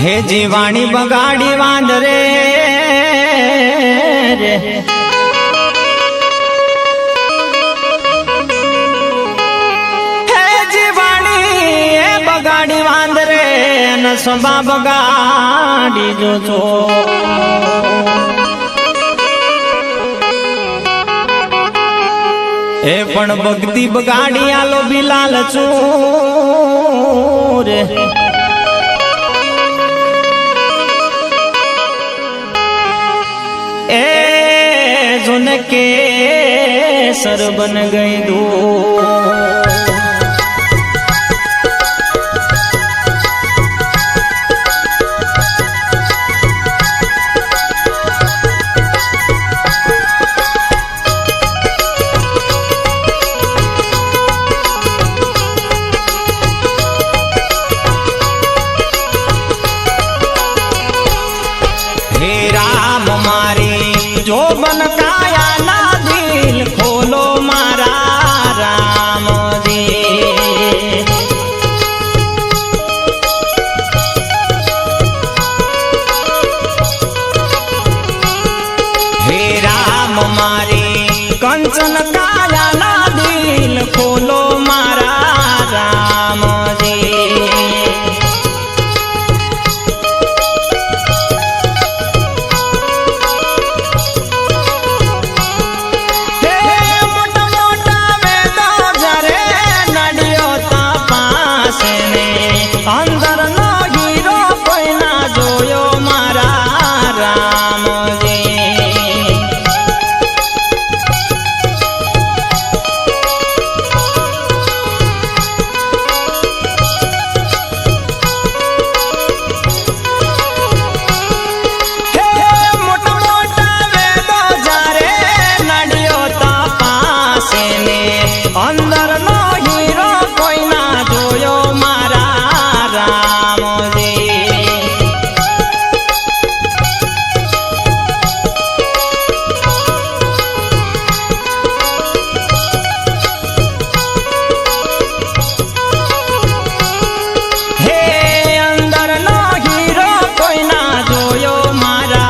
हे जीवाणी बगाड़ी वांदरे रे हे जीवाणी बगाड़ी वांदरे न स्वभा बगाड़ी जो छो ए पण भक्ति बगाड़ी आलो बिलाल चूर ए जुन के सर बन गई दो जो बन काया ना दिल खोलो मारा राम जी हे राम मारे कंचन काया ना दिल खोलो मारा राम जी अंदर नो हीरो कोई ना जोयो मारा राम जी मोटा मोटा वेदो जारे नडियो तपासे ने अंदर नो हीरो कोई ना जोयो मारा राम जी हे अंदर नो हीरो कोई ना जोयो मारा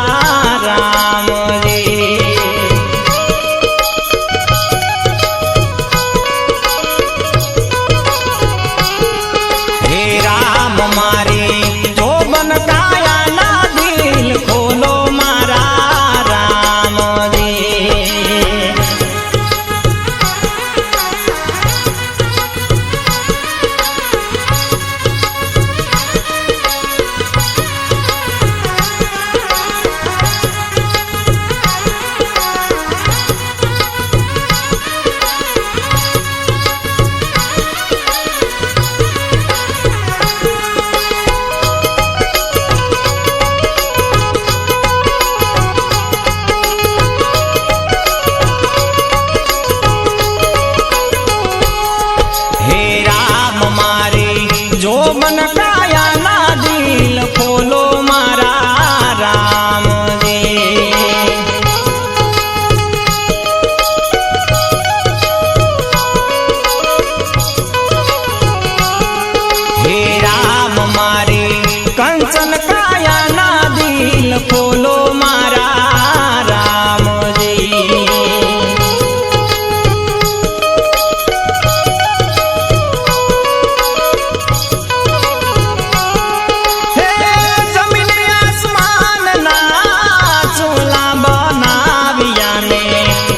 राम जी हे राम मारे जो बन काया ना दिल खोलो मारा राम जी हे राम मारे जो मन काया ना दिल खोलो मारा राम जी हे राम मारे कंचन काया ना दिल खोलो मारा राम जी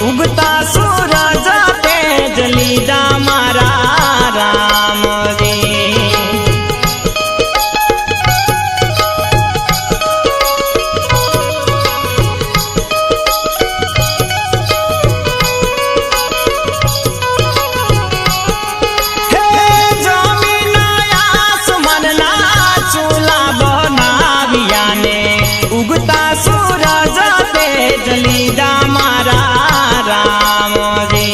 उगता सूरज तेज लीदा मारा राम जी हे जमीन आसमान ना चूल्हा बनाविया ने उगता सूरज तेज लीदा मारा राम जी